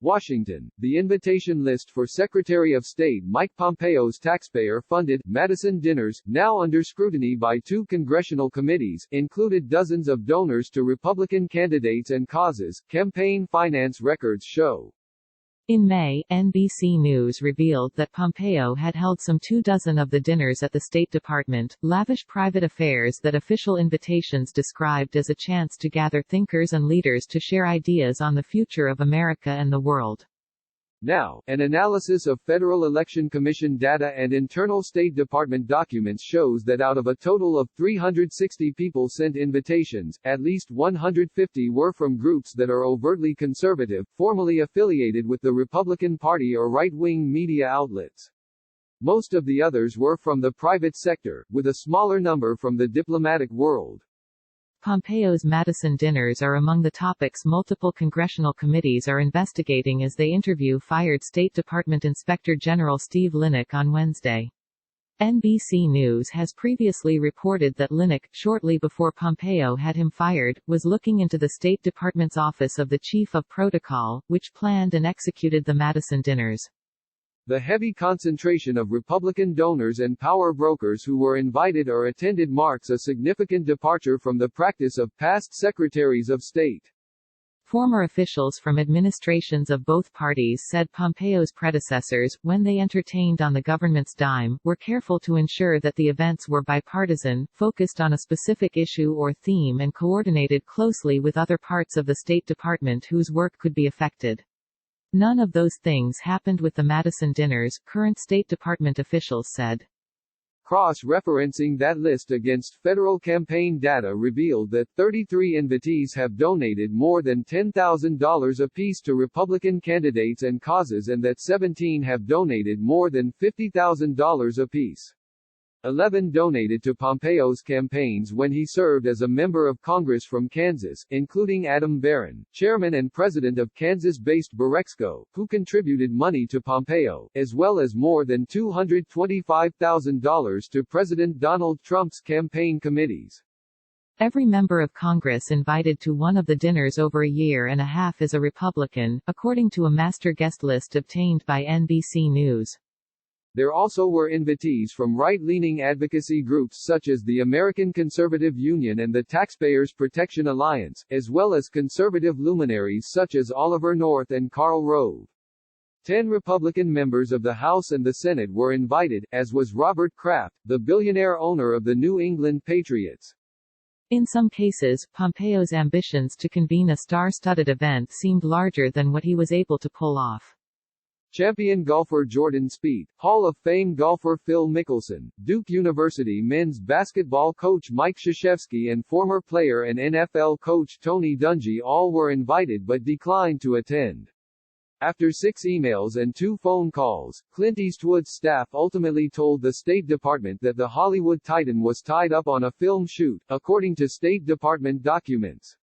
Washington, the invitation list for Secretary of State Mike Pompeo's taxpayer-funded Madison Dinners, now under scrutiny by two congressional committees, included dozens of donors to Republican candidates and causes, campaign finance records show. In May, NBC News revealed that Pompeo had held some 24 of the dinners at the State Department, lavish private affairs that official invitations described as a chance to gather thinkers and leaders to share ideas on the future of America and the world. Now, an analysis of Federal Election Commission data and internal State Department documents shows that out of a total of 360 people sent invitations, at least 150 were from groups that are overtly conservative, formally affiliated with the Republican Party or right-wing media outlets. Most of the others were from the private sector, with a smaller number from the diplomatic world. Pompeo's Madison Dinners are among the topics multiple congressional committees are investigating as they interview fired State Department Inspector General Steve Linick on Wednesday. NBC News has previously reported that Linick, shortly before Pompeo had him fired, was looking into the State Department's Office of the Chief of Protocol, which planned and executed the Madison Dinners. The heavy concentration of Republican donors and power brokers who were invited or attended marks a significant departure from the practice of past secretaries of state. Former officials from administrations of both parties said Pompeo's predecessors, when they entertained on the government's dime, were careful to ensure that the events were bipartisan, focused on a specific issue or theme and coordinated closely with other parts of the State Department whose work could be affected. None of those things happened with the Madison Dinners, current State Department officials said. Cross-referencing that list against federal campaign data revealed that 33 invitees have donated more than $10,000 apiece to Republican candidates and causes and that 17 have donated more than $50,000 apiece. 11 donated to Pompeo's campaigns when he served as a member of Congress from Kansas, including Adam Barron, chairman and president of Kansas-based Borexco, who contributed money to Pompeo, as well as more than $225,000 to President Donald Trump's campaign committees. Every member of Congress invited to one of the dinners over a year and a half is a Republican, according to a master guest list obtained by NBC News. There also were invitees from right-leaning advocacy groups such as the American Conservative Union and the Taxpayers Protection Alliance, as well as conservative luminaries such as Oliver North and Karl Rove. 10 Republican members of the House and the Senate were invited, as was Robert Kraft, the billionaire owner of the New England Patriots. In some cases, Pompeo's ambitions to convene a star-studded event seemed larger than what he was able to pull off. Champion golfer Jordan Spieth, Hall of Fame golfer Phil Mickelson, Duke University men's basketball coach Mike Krzyzewski and former player and NFL coach Tony Dungy all were invited but declined to attend. After 6 emails and 2 phone calls, Clint Eastwood's staff ultimately told the State Department that the Hollywood titan was tied up on a film shoot, according to State Department documents.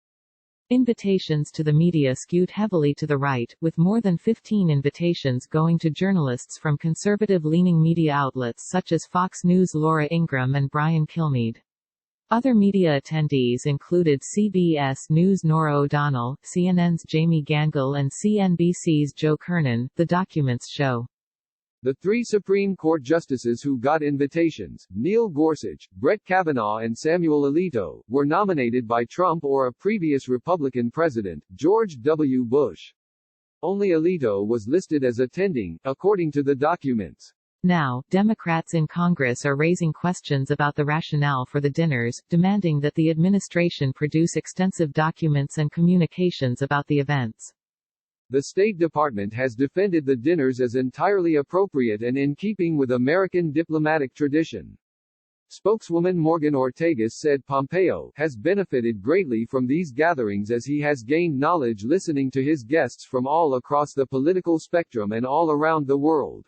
Invitations to the media skewed heavily to the right, with more than 15 invitations going to journalists from conservative-leaning media outlets such as Fox News' Laura Ingraham and Brian Kilmeade. Other media attendees included CBS News' Norah O'Donnell, CNN's Jamie Gangel and CNBC's Joe Kernan, the documents show. The 3 Supreme Court justices who got invitations, Neil Gorsuch, Brett Kavanaugh and Samuel Alito, were nominated by Trump or a previous Republican president, George W. Bush. Only Alito was listed as attending, according to the documents. Now, Democrats in Congress are raising questions about the rationale for the dinners, demanding that the administration produce extensive documents and communications about the events. The State Department has defended the dinners as entirely appropriate and in keeping with American diplomatic tradition. Spokeswoman Morgan Ortagus said Pompeo has benefited greatly from these gatherings as he has gained knowledge listening to his guests from all across the political spectrum and all around the world.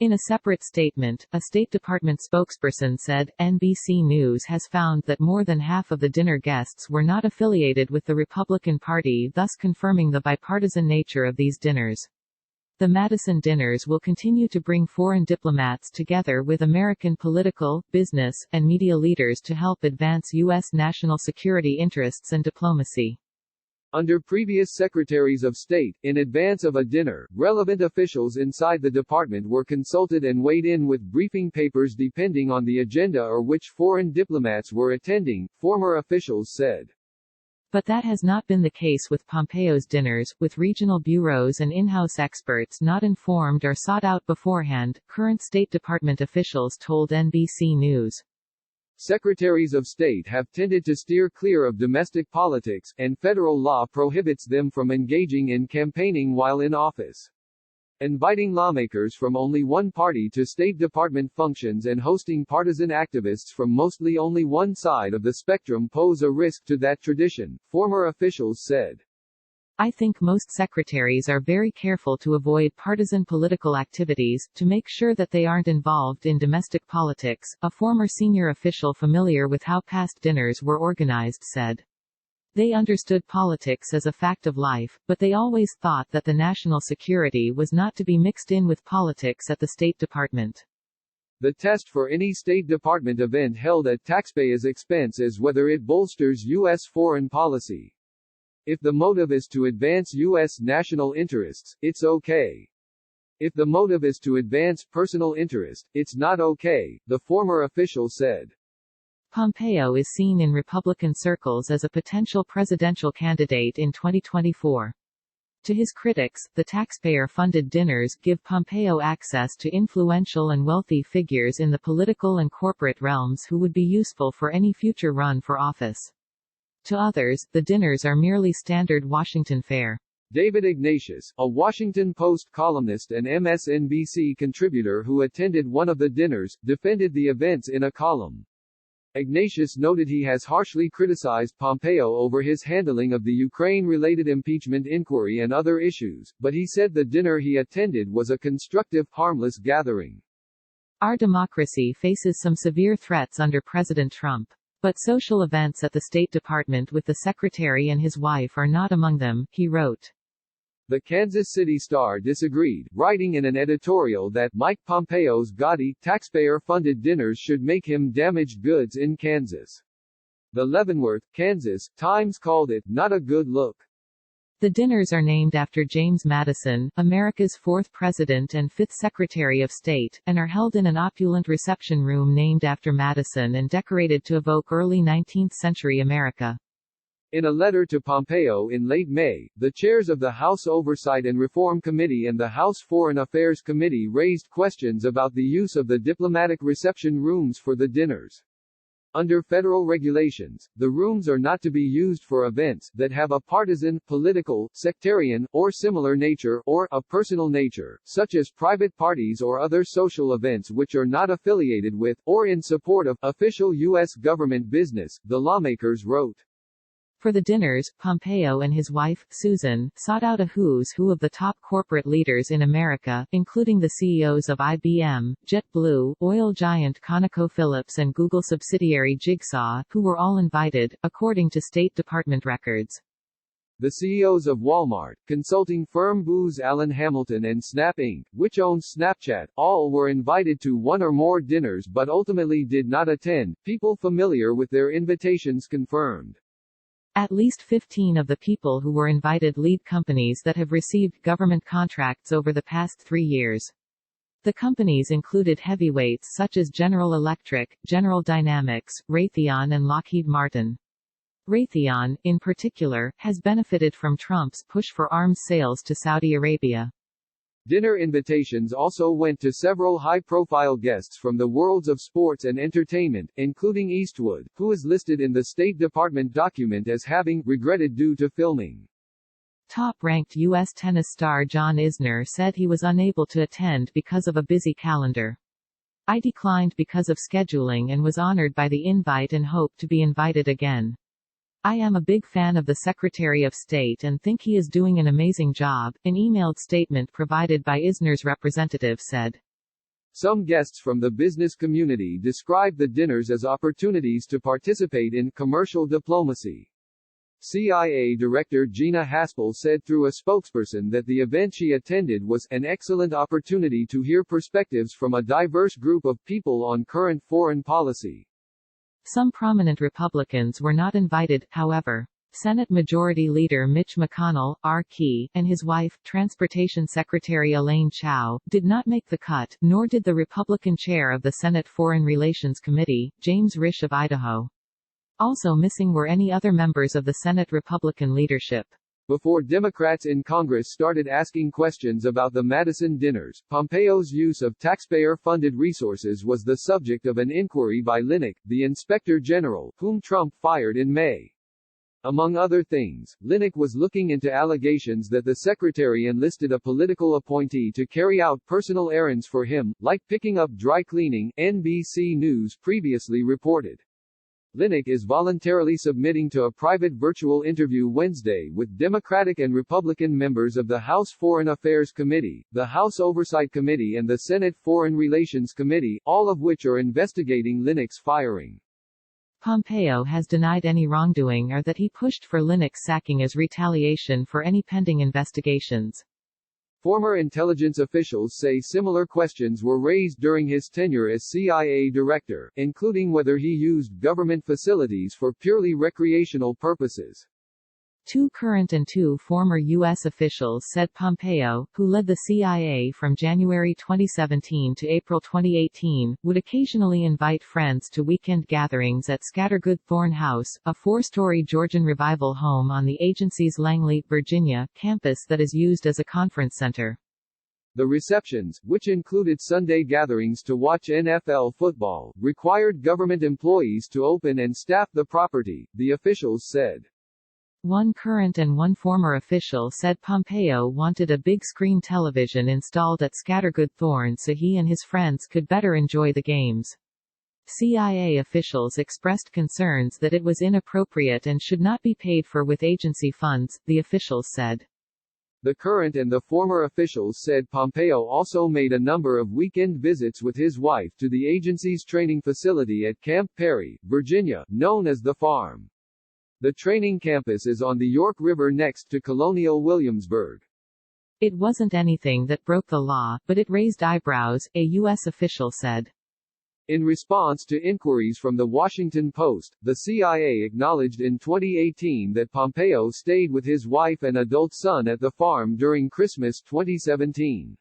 In a separate statement, a State Department spokesperson said, NBC News has found that more than half of the dinner guests were not affiliated with the Republican Party, thus confirming the bipartisan nature of these dinners. The Madison Dinners will continue to bring foreign diplomats together with American political, business, and media leaders to help advance U.S. national security interests and diplomacy. Under previous Secretaries of State, in advance of a dinner, relevant officials inside the department were consulted and weighed in with briefing papers depending on the agenda or which foreign diplomats were attending, former officials said. But that has not been the case with Pompeo's dinners, with regional bureaus and in-house experts not informed or sought out beforehand, current State Department officials told NBC News. Secretaries of State have tended to steer clear of domestic politics, and federal law prohibits them from engaging in campaigning while in office. Inviting lawmakers from only one party to State Department functions and hosting partisan activists from mostly only one side of the spectrum pose a risk to that tradition, former officials said. I think most secretaries are very careful to avoid partisan political activities, to make sure that they aren't involved in domestic politics, a former senior official familiar with how past dinners were organized said. They understood politics as a fact of life, but they always thought that the national security was not to be mixed in with politics at the State Department. The test for any State Department event held at taxpayers' expense is whether it bolsters U.S. foreign policy. If the motive is to advance U.S. national interests, it's okay. If the motive is to advance personal interest, it's not okay, the former official said. Pompeo is seen in Republican circles as a potential presidential candidate in 2024. To his critics, the taxpayer-funded dinners give Pompeo access to influential and wealthy figures in the political and corporate realms who would be useful for any future run for office. To others, the dinners are merely standard Washington fare. David Ignatius, a Washington Post columnist and MSNBC contributor who attended one of the dinners, defended the events in a column. Ignatius noted he has harshly criticized Pompeo over his handling of the Ukraine-related impeachment inquiry and other issues, but he said the dinner he attended was a constructive, harmless gathering. Our democracy faces some severe threats under President Trump. But social events at the State Department with the Secretary and his wife are not among them, he wrote. The Kansas City Star disagreed, writing in an editorial that Mike Pompeo's gaudy, taxpayer-funded dinners should make him damaged goods in Kansas. The Leavenworth, Kansas, Times called it, not a good look. The dinners are named after James Madison, America's fourth president and fifth Secretary of State, and are held in an opulent reception room named after Madison and decorated to evoke early 19th-century America. In a letter to Pompeo in late May, the chairs of the House Oversight and Reform Committee and the House Foreign Affairs Committee raised questions about the use of the diplomatic reception rooms for the dinners. Under federal regulations, the rooms are not to be used for events that have a partisan, political, sectarian, or similar nature, or a personal nature, such as private parties or other social events which are not affiliated with, or in support of, official U.S. government business, the lawmakers wrote. For the dinners, Pompeo and his wife, Susan, sought out a who's who of the top corporate leaders in America, including the CEOs of IBM, JetBlue, oil giant ConocoPhillips and Google subsidiary Jigsaw, who were all invited, according to State Department records. The CEOs of Walmart, consulting firm Booz Allen Hamilton and Snap Inc., which owns Snapchat, all were invited to one or more dinners but ultimately did not attend, people familiar with their invitations confirmed. At least 15 of the people who were invited lead companies that have received government contracts over the past 3 years. The companies included heavyweights such as General Electric, General Dynamics, Raytheon and Lockheed Martin. Raytheon, in particular, has benefited from Trump's push for arms sales to Saudi Arabia. Dinner invitations also went to several high-profile guests from the worlds of sports and entertainment, including Eastwood, who is listed in the State Department document as having regretted due to filming. Top-ranked U.S. tennis star John Isner said he was unable to attend because of a busy calendar. I declined because of scheduling and was honored by the invite and hope to be invited again. I am a big fan of the Secretary of State and think he is doing an amazing job, an emailed statement provided by Isner's representative said. Some guests from the business community described the dinners as opportunities to participate in commercial diplomacy. CIA Director Gina Haspel said through a spokesperson that the event she attended was an excellent opportunity to hear perspectives from a diverse group of people on current foreign policy. Some prominent Republicans were not invited, however. Senate Majority Leader Mitch McConnell, R.K., and his wife, Transportation Secretary Elaine Chao, did not make the cut, nor did the Republican chair of the Senate Foreign Relations Committee, James Risch of Idaho. Also missing were any other members of the Senate Republican leadership. Before Democrats in Congress started asking questions about the Madison Dinners, Pompeo's use of taxpayer-funded resources was the subject of an inquiry by Linick, the Inspector General, whom Trump fired in May. Among other things, Linick was looking into allegations that the secretary enlisted a political appointee to carry out personal errands for him, like picking up dry cleaning, NBC News previously reported. Linick is voluntarily submitting to a private virtual interview Wednesday with Democratic and Republican members of the House Foreign Affairs Committee, the House Oversight Committee and the Senate Foreign Relations Committee, all of which are investigating Linick's firing. Pompeo has denied any wrongdoing or that he pushed for Linick's sacking as retaliation for any pending investigations. Former intelligence officials say similar questions were raised during his tenure as CIA director, including whether he used government facilities for purely recreational purposes. 2 current and 2 former U.S. officials said Pompeo, who led the CIA from January 2017 to April 2018, would occasionally invite friends to weekend gatherings at Scattergood Thorn House, a 4-story Georgian revival home on the agency's Langley, Virginia, campus that is used as a conference center. The receptions, which included Sunday gatherings to watch NFL football, required government employees to open and staff the property, the officials said. 1 current and 1 former official said Pompeo wanted a big screen television installed at Scattergood Thorn so he and his friends could better enjoy the games. CIA officials expressed concerns that it was inappropriate and should not be paid for with agency funds, the officials said. The current and the former officials said Pompeo also made a number of weekend visits with his wife to the agency's training facility at Camp Perry, Virginia, known as The Farm. The training campus is on the York River next to Colonial Williamsburg. It wasn't anything that broke the law, but it raised eyebrows, a U.S. official said. In response to inquiries from The Washington Post, the CIA acknowledged in 2018 that Pompeo stayed with his wife and adult son at the farm during Christmas 2017.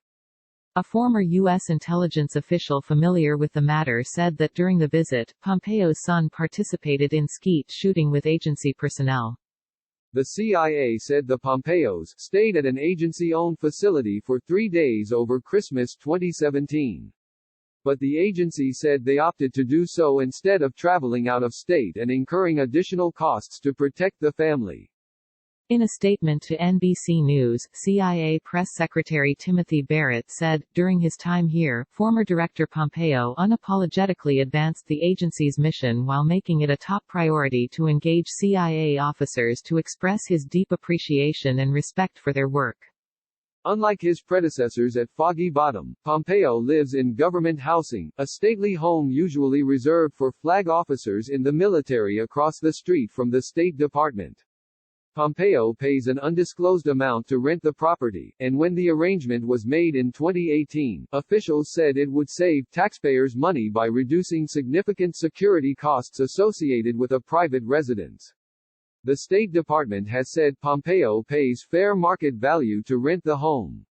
A former U.S. intelligence official familiar with the matter said that during the visit, Pompeo's son participated in skeet shooting with agency personnel. The CIA said the Pompeos stayed at an agency-owned facility for 3 days over Christmas 2017. But the agency said they opted to do so instead of traveling out of state and incurring additional costs to protect the family. In a statement to NBC News, CIA Press Secretary Timothy Barrett said, during his time here, former Director Pompeo unapologetically advanced the agency's mission while making it a top priority to engage CIA officers to express his deep appreciation and respect for their work. Unlike his predecessors at Foggy Bottom, Pompeo lives in government housing, a stately home usually reserved for flag officers in the military across the street from the State Department. Pompeo pays an undisclosed amount to rent the property, and when the arrangement was made in 2018, officials said it would save taxpayers money by reducing significant security costs associated with a private residence. The State Department has said Pompeo pays fair market value to rent the home.